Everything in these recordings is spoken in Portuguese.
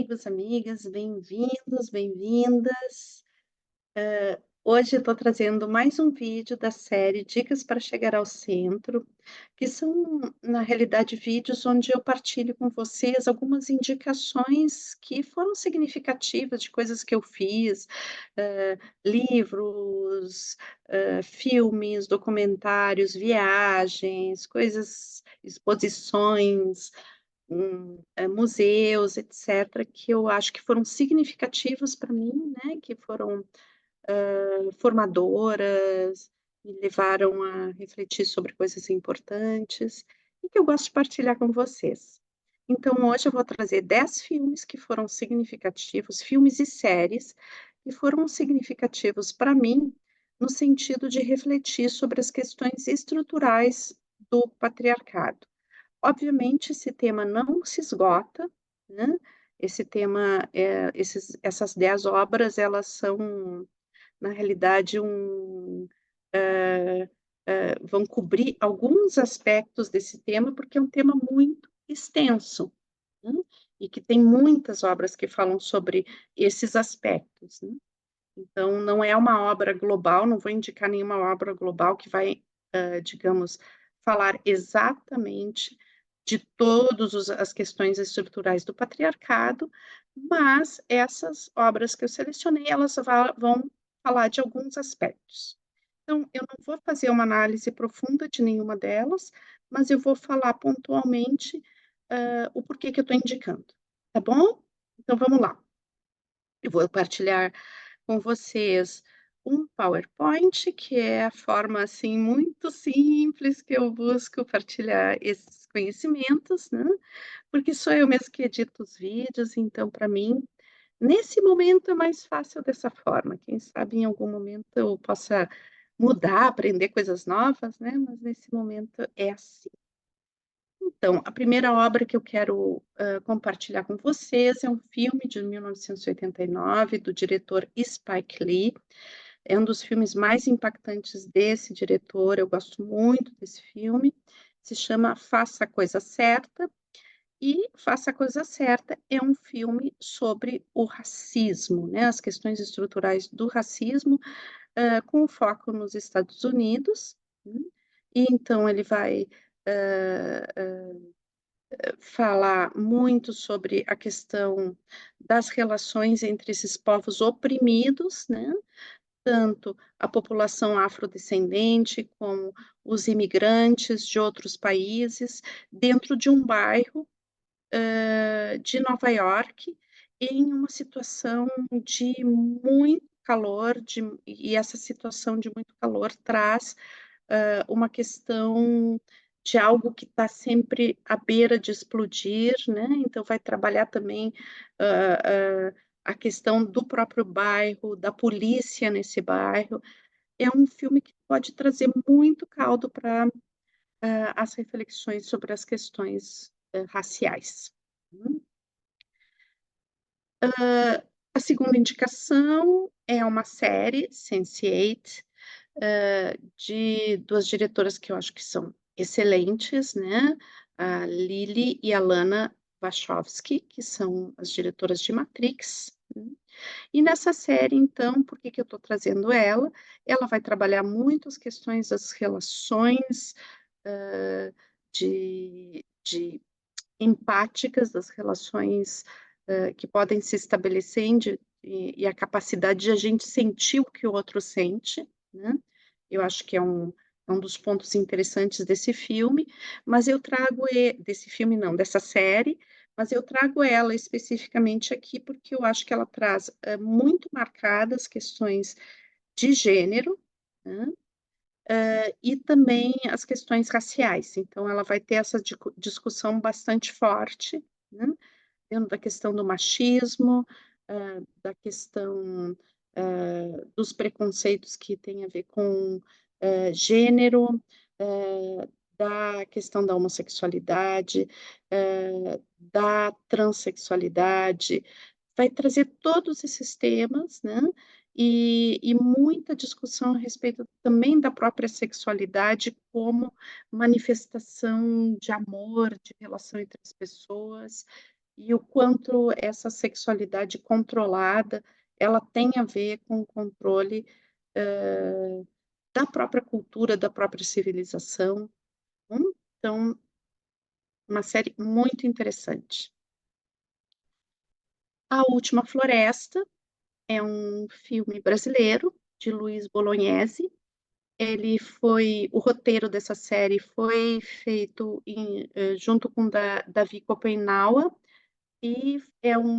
amigos, amigas, bem-vindos, bem-vindas. Hoje eu estou trazendo mais um vídeo da série Dicas para Chegar ao Centro, que são, na realidade, vídeos onde eu partilho com vocês algumas indicações que foram significativas de coisas que eu fiz, livros, filmes, documentários, viagens, coisas, exposições, museus, etcétera, que eu acho que foram significativos para mim, né, que foram, formadoras, me levaram a refletir sobre coisas importantes, e que eu gosto de partilhar com vocês. Então hoje eu vou trazer 10 filmes que foram significativos, filmes e séries, que foram significativos para mim, no sentido de refletir sobre as questões estruturais do patriarcado. Obviamente, esse tema não se esgota, né, esse tema, essas 10 obras, elas são, na realidade, vão cobrir alguns aspectos desse tema, porque é um tema muito extenso, né, e que tem muitas obras que falam sobre esses aspectos, né. Então, não é uma obra global, não vou indicar nenhuma obra global que vai, digamos, falar exatamente de todos as questões estruturais do patriarcado, mas essas obras que eu selecionei, elas vão falar de alguns aspectos. Então, eu não vou fazer uma análise profunda de nenhuma delas, mas eu vou falar pontualmente, o porquê que eu estou indicando, tá bom? Então vamos lá. Eu vou partilhar com vocês um PowerPoint, que é a forma, assim, muito simples que eu busco partilhar esses conhecimentos, né, porque sou eu mesmo que edito os vídeos, então para mim, nesse momento é mais fácil dessa forma, quem sabe em algum momento eu possa mudar, aprender coisas novas, né, mas nesse momento é assim. Então, a primeira obra que eu quero, compartilhar com vocês é um filme de 1989 do diretor Spike Lee. É um dos filmes mais impactantes desse diretor, eu gosto muito desse filme. Se chama Faça a Coisa Certa, e Faça a Coisa Certa é um filme sobre o racismo, né, as questões estruturais do racismo, com foco nos Estados Unidos, né, e então ele vai, hã falar muito sobre a questão das relações entre esses povos oprimidos, né, tanto a população afrodescendente como os imigrantes de outros países, dentro de um bairro, de Nova York, em uma situação de muito calor, e essa situação de muito calor traz, uma questão de algo que está sempre à beira de explodir, né, então vai trabalhar também, hã a questão do próprio bairro, da polícia nesse bairro. É um filme que pode trazer muito caldo para, as reflexões sobre as questões, raciais. Hum. A segunda indicação é uma série, Sense8, de 2 diretoras que eu acho que são excelentes, né, a Lily e a Lana Wachowski, que são as diretoras de Matrix, né. E nessa série, então, por que que eu estou trazendo ela? Ela vai trabalhar muito as questões das relações, de empáticas, das relações, que podem se estabelecer e a capacidade de a gente sentir o que o outro sente, né. Eu acho que é um dos pontos interessantes desse filme, mas eu trago desse filme não, dessa série, mas eu trago ela especificamente aqui, porque eu acho que ela traz, muito marcadas questões de gênero, né, e também as questões raciais. Então ela vai ter essa discussão bastante forte, né, dentro da questão do machismo, da questão, dos preconceitos que têm a ver com, gênero, da questão da homossexualidade, da transexualidade, vai trazer todos esses temas, né, e muita discussão a respeito também da própria sexualidade como manifestação de amor, de relação entre as pessoas, e o quanto essa sexualidade controlada, ela tem a ver com o controle, hã, da própria cultura, da própria civilização. Então, uma série muito interessante. A Última Floresta é um filme brasileiro, de Luiz Bolognese. Ele foi o roteiro dessa série foi feito junto com Davi Kopeinaua, e é um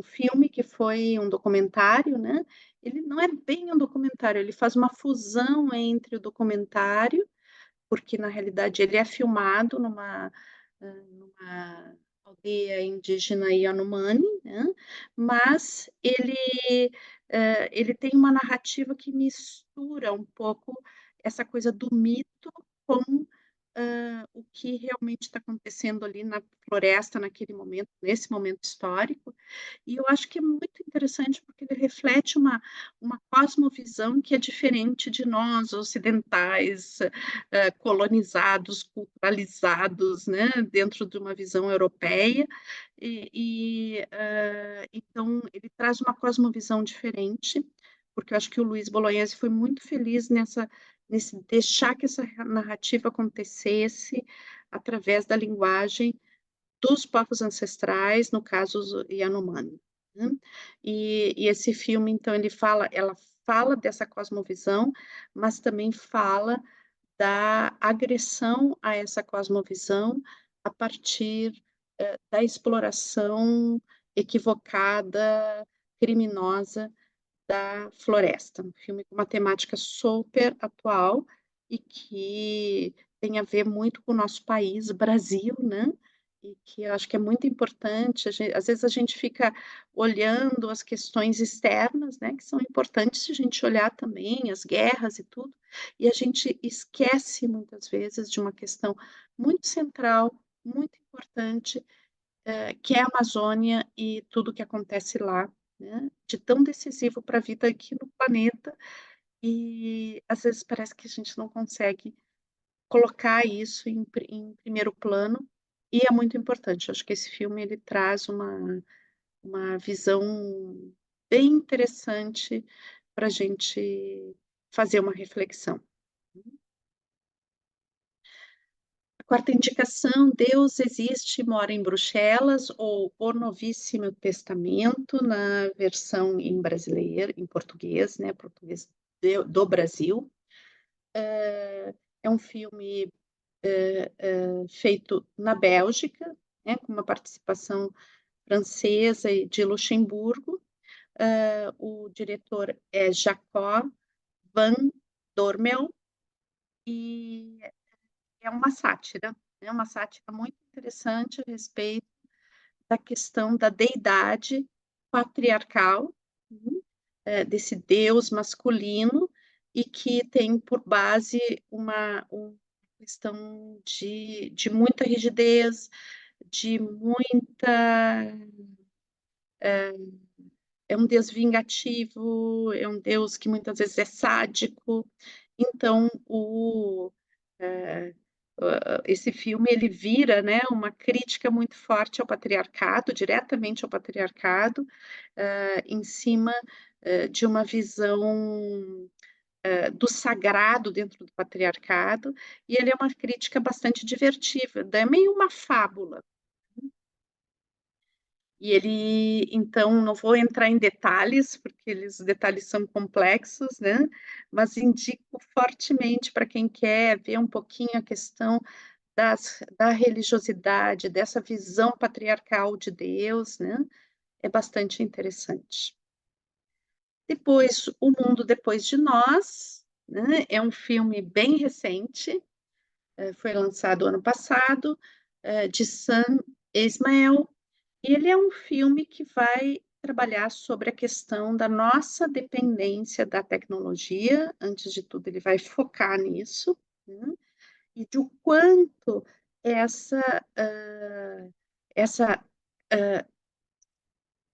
filme que foi um documentário, né, ele não é bem um documentário, ele faz uma fusão entre o documentário, porque na realidade ele é filmado numa aldeia indígena Yanomami, né, mas ele tem uma narrativa que mistura um pouco essa coisa do mito com, o que realmente está acontecendo ali na floresta naquele momento, nesse momento histórico, e eu acho que é muito interessante, porque ele reflete uma cosmovisão que é diferente de nós ocidentais, colonizados, culturalizados, né, dentro de uma visão europeia, então ele traz uma cosmovisão diferente, porque eu acho que o Luiz Bolognese foi muito feliz nesse deixar que essa narrativa acontecesse através da linguagem dos povos ancestrais, no caso os Yanomami, né. E esse filme, então, ela fala dessa cosmovisão, mas também fala da agressão a essa cosmovisão a partir, da exploração equivocada, criminosa da floresta. Um filme com uma temática super atual e que tem a ver muito com o nosso país, Brasil, né, e que eu acho que é muito importante, às vezes a gente fica olhando as questões externas, né, que são importantes a gente olhar também, as guerras e tudo, e a gente esquece muitas vezes de uma questão muito central, muito importante, que é a Amazônia e tudo o que acontece lá, né, de tão decisivo para a vida aqui no planeta, e às vezes parece que a gente não consegue colocar isso em primeiro plano, e é muito importante. Eu acho que esse filme ele traz uma visão bem interessante para a gente fazer uma reflexão. A quarta indicação, Deus existe, mora em Bruxelas, ou O Novíssimo Testamento, na versão em brasileiro, em português, né, português do Brasil. É um filme, feito na Bélgica, né, com uma participação francesa e de Luxemburgo. O diretor é Jacob Van Dormel, e é uma sátira muito interessante a respeito da questão da deidade patriarcal, uhum, desse Deus masculino e que tem por base uma questão de muita rigidez, de muita é um Deus vingativo, é um Deus que muitas vezes é sádico. Então eh, esse filme ele vira, né, uma crítica muito forte ao patriarcado, diretamente ao patriarcado, em cima, de uma visão, do sagrado dentro do patriarcado, e ele é uma crítica bastante divertida, é meio uma fábula. E ele então, não vou entrar em detalhes, porque os detalhes são complexos, né, mas indico fortemente para quem quer ver um pouquinho a questão da religiosidade, dessa visão patriarcal de Deus, né, é bastante interessante. Depois, O Mundo Depois de Nós, né, é um filme bem recente, foi lançado ano passado, de Sam Esmail, e ele é um filme que vai trabalhar sobre a questão da nossa dependência da tecnologia, antes de tudo ele vai focar nisso, né, e de o quanto essa, essa,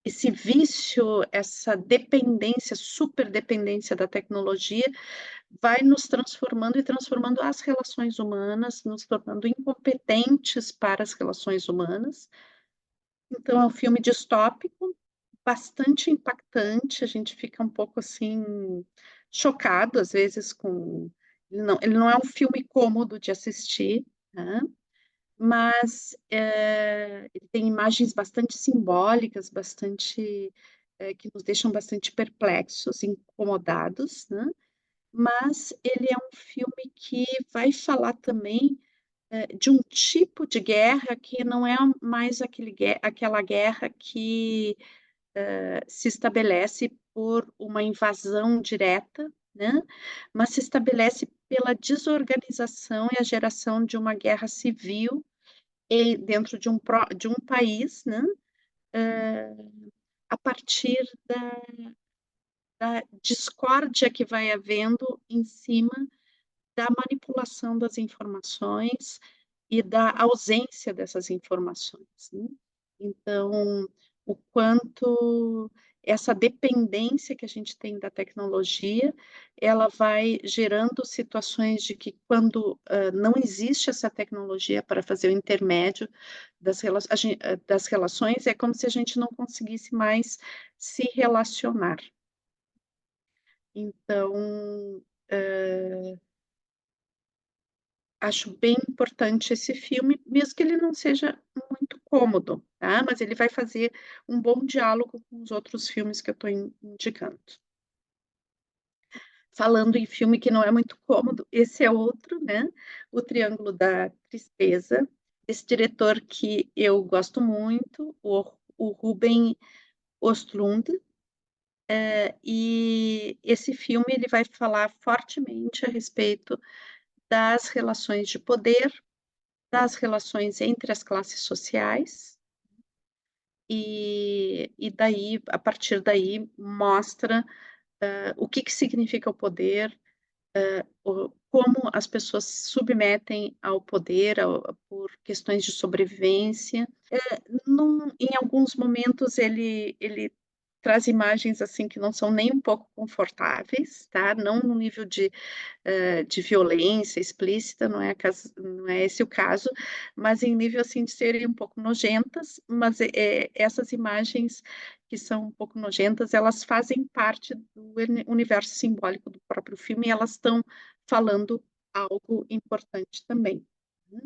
esse vício, essa dependência, super dependência da tecnologia, vai nos transformando e transformando as relações humanas, nos tornando incompetentes para as relações humanas, Então é um filme distópico, bastante impactante, a gente fica um pouco, assim, chocado, às vezes, com ele não é um filme cômodo de assistir, né, mas, ele tem imagens bastante simbólicas, bastante, que nos deixam bastante perplexos, incomodados, né, mas ele é um filme que vai falar também, de um tipo de guerra que não é mais aquela guerra que, se estabelece por uma invasão direta, né, mas se estabelece pela desorganização e a geração de uma guerra civil dentro de um país, né, a partir da discórdia que vai havendo em cima da manipulação das informações e da ausência dessas informações, né. Então, o quanto essa dependência que a gente tem da tecnologia, ela vai gerando situações de que quando, não existe essa tecnologia para fazer o intermédio das relações, é como se a gente não conseguisse mais se relacionar. Então, hã acho bem importante esse filme, mesmo que ele não seja muito cômodo, tá, mas ele vai fazer um bom diálogo com os outros filmes que eu estou indicando. Falando em filme que não é muito cômodo, esse é outro, né, O Triângulo da Tristeza, esse diretor que eu gosto muito, o Ruben Östlund, e esse filme ele vai falar fortemente a respeito das relações de poder, das relações entre as classes sociais, e daí, a partir daí, mostra, o que que significa o poder, como as pessoas se submetem ao poder, por questões de sobrevivência. Em alguns momentos ele traz imagens, assim, que não são nem um pouco confortáveis, tá, não no nível de violência explícita, não é esse o caso, mas em nível, assim, de serem um pouco nojentas, mas, essas imagens que são um pouco nojentas, elas fazem parte do universo simbólico do próprio filme e elas estão falando algo importante também, né.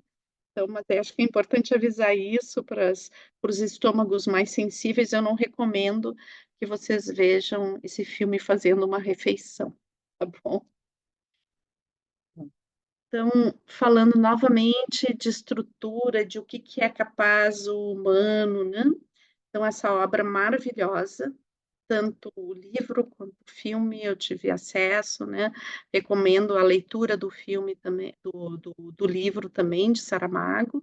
Então, mas eu acho que é importante avisar isso para os estômagos mais sensíveis, eu não recomendo que vocês vejam esse filme fazendo uma refeição, tá bom? Então, falando novamente de estrutura, de o que que é capaz o humano, né, então essa obra maravilhosa, tanto o livro quanto o filme eu tive acesso, né, recomendo a leitura do filme também do livro também, de Saramago,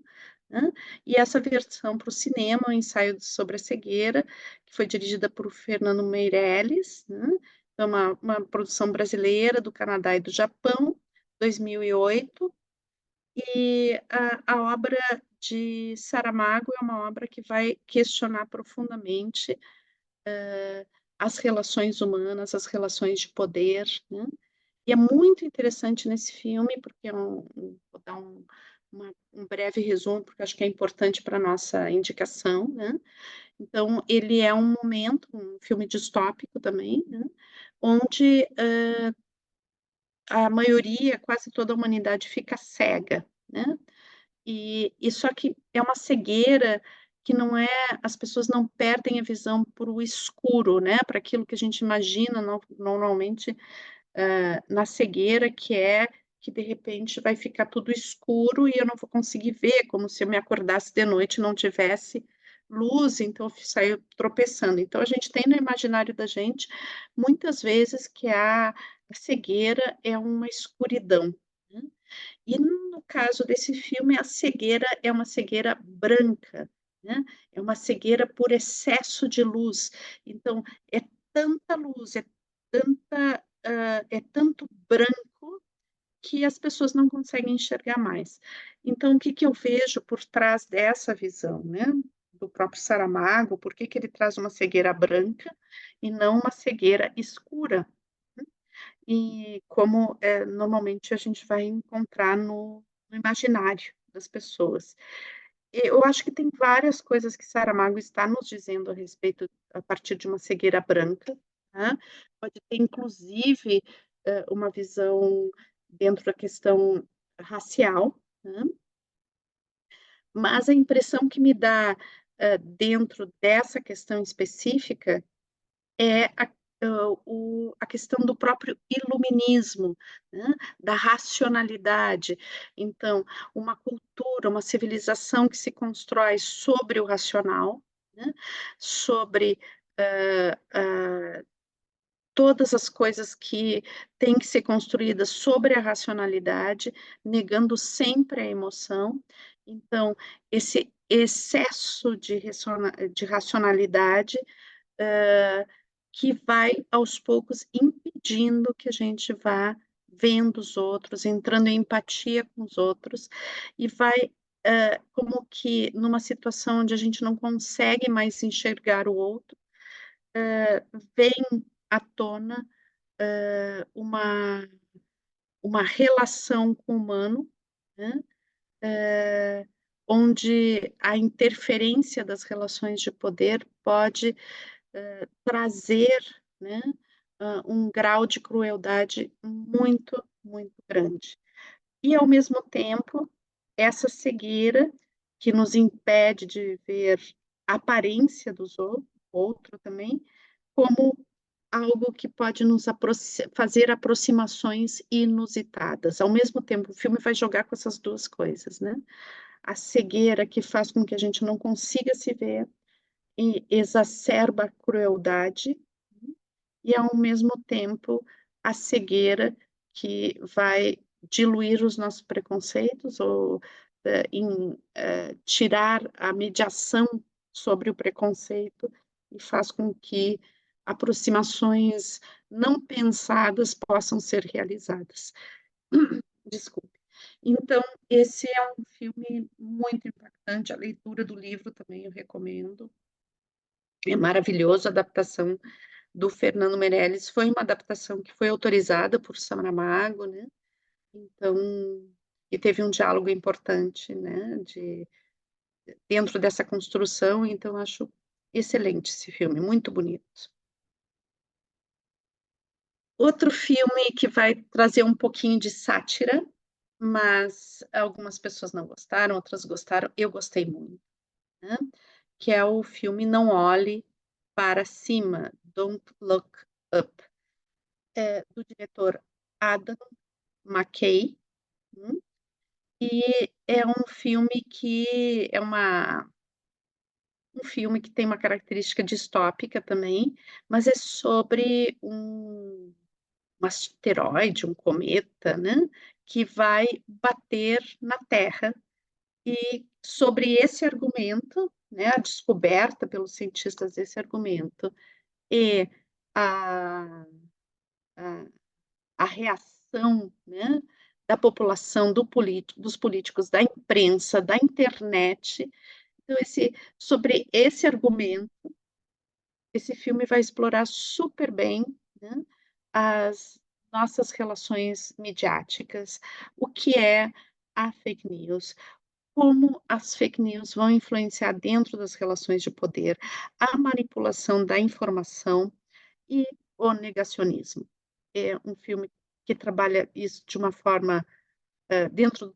né, e essa versão para o cinema, o ensaio sobre a cegueira, que foi dirigida por Fernando Meirelles, né, é uma produção brasileira, do Canadá e do Japão, 2008, e a obra de Saramago é uma obra que vai questionar profundamente as relações humanas, as relações de poder, né. E é muito interessante nesse filme, porque vou dar um breve resumo, porque acho que é importante para a nossa indicação, né. Então, ele é um filme distópico também, né, onde, a maioria, quase toda a humanidade fica cega, né. E só que é uma cegueira que não é as pessoas não perdem a visão para o escuro, né, para aquilo que a gente imagina normalmente, na cegueira, que de repente vai ficar tudo escuro e eu não vou conseguir ver, como se eu me acordasse de noite e não tivesse luz, então eu saio tropeçando. Então a gente tem no imaginário da gente, muitas vezes, que a cegueira é uma escuridão, né. E no caso desse filme, a cegueira é uma cegueira branca, né, é uma cegueira por excesso de luz. Então, é tanta luz, é tanto branco que as pessoas não conseguem enxergar mais. Então, o que que eu vejo por trás dessa visão, né, do próprio Saramago, por que que ele traz uma cegueira branca e não uma cegueira escura? E como, normalmente a gente vai encontrar no imaginário das pessoas. Eu acho que tem várias coisas que Saramago está nos dizendo a respeito a partir de uma cegueira branca, né. Pode ter inclusive, uma visão dentro da questão racial, né, mas a impressão que me dá, dentro dessa questão específica é a questão do próprio iluminismo, né, da racionalidade. Então, uma cultura, uma civilização que se constrói sobre o racional, né, sobre, todas as coisas que têm que ser construídas sobre a racionalidade, negando sempre a emoção. Então, esse excesso de racionalidade hã, que vai aos poucos impedindo que a gente vá vendo os outros, entrando em empatia com os outros, e vai, como que numa situação onde a gente não consegue mais enxergar o outro, vem à tona, uma relação com o humano, né, onde a interferência das relações de poder pode trazer, né, um grau de crueldade muito, muito grande. E, ao mesmo tempo, essa cegueira que nos impede de ver a aparência dos outro também, como algo que pode nos fazer aproximações inusitadas. Ao mesmo tempo, o filme vai jogar com essas 2 coisas, né. A cegueira que faz com que a gente não consiga se ver e exacerba a crueldade, e ao mesmo tempo a cegueira que vai diluir os nossos preconceitos ou, tirar a mediação sobre o preconceito e faz com que aproximações não pensadas possam ser realizadas. Desculpe. Então, esse é um filme muito impactante, a leitura do livro também eu recomendo. É maravilhoso, a adaptação do Fernando Meirelles foi uma adaptação que foi autorizada por Saramago, né, então e teve um diálogo importante, né, dentro dessa construção, então acho excelente esse filme, muito bonito. Outro filme que vai trazer um pouquinho de sátira, mas algumas pessoas não gostaram, outras gostaram, eu gostei muito, né, que é o filme Não Olhe para Cima, Don't Look Up, do diretor Adam McKay, hum, e é um filme que tem uma característica distópica também, mas é sobre um asteroide, um cometa, né, que vai bater na Terra e sobre esse argumento, né, a descoberta pelos cientistas desse argumento e a a a reação, né, da população, dos políticos, da imprensa, da internet. Então sobre esse argumento, esse filme vai explorar super bem, né, as nossas relações midiáticas, o que é a fake news, como as fake news vão influenciar dentro das relações de poder, a manipulação da informação e o negacionismo. É um filme que trabalha isso de uma forma, dentro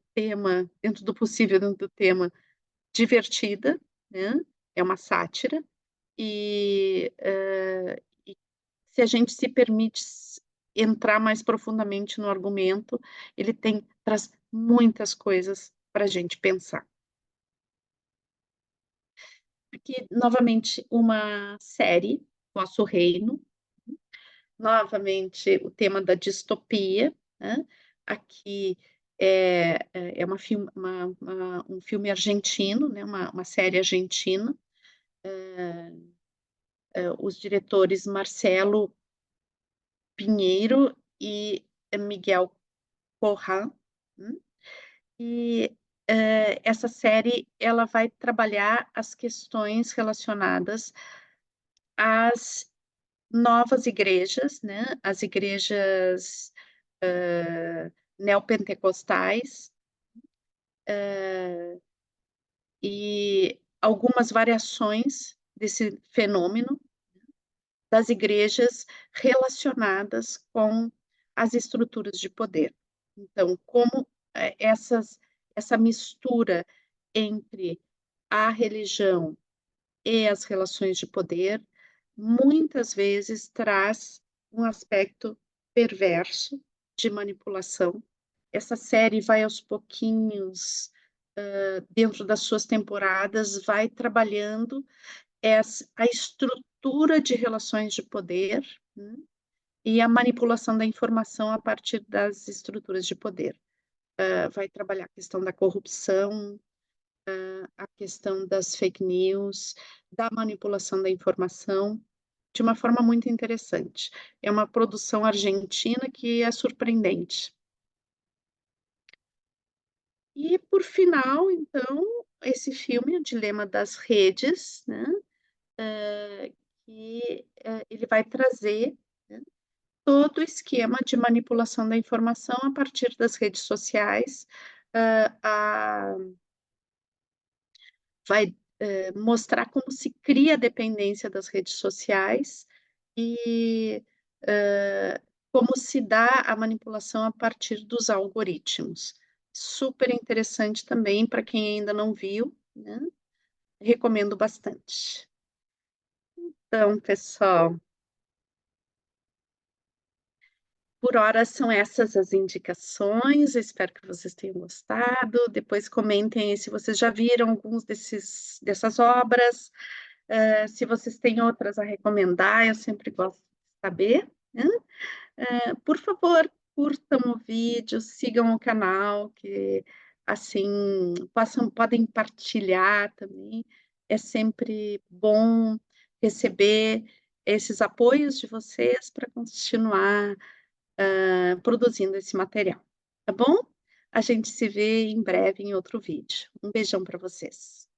do possível, dentro do tema, divertida, né, é uma sátira, e se a gente se permite entrar mais profundamente no argumento, ele traz muitas coisas para a gente pensar. Aqui, novamente, uma série, Nosso Reino, novamente o tema da distopia, né, aqui é um filme argentino, né, uma série argentina, os diretores Marcelo Pinheiro e Miguel Corrá, hum, e, essa série ela vai trabalhar as questões relacionadas às novas igrejas, né, as igrejas, neopentecostais, e algumas variações desse fenômeno das igrejas relacionadas com as estruturas de poder. Então, como, essa mistura entre a religião e as relações de poder, muitas vezes traz um aspecto perverso de manipulação. Essa série vai aos pouquinhos, dentro das suas temporadas, vai trabalhando a estrutura de relações de poder, né, e a manipulação da informação a partir das estruturas de poder. Vai trabalhar a questão da corrupção, a questão das fake news, da manipulação da informação, de uma forma muito interessante. É uma produção argentina que é surpreendente. E por final, então, esse filme, O Dilema das Redes, né, que, ele vai trazer, né, todo o esquema de manipulação da informação a partir das redes sociais, a vai, mostrar como se cria a dependência das redes sociais e, hã, como se dá a manipulação a partir dos algoritmos. Super interessante também para quem ainda não viu, né, recomendo bastante. Então, pessoal, por hora são essas as indicações, eu espero que vocês tenham gostado, depois comentem aí se vocês já viram alguns dessas obras, se vocês têm outras a recomendar, eu sempre gosto de saber, né. Por favor, curtam o vídeo, sigam o canal, que assim, podem partilhar também, é sempre bom receber esses apoios de vocês para continuar produzindo esse material, tá bom? A gente se vê em breve em outro vídeo. Um beijão para vocês.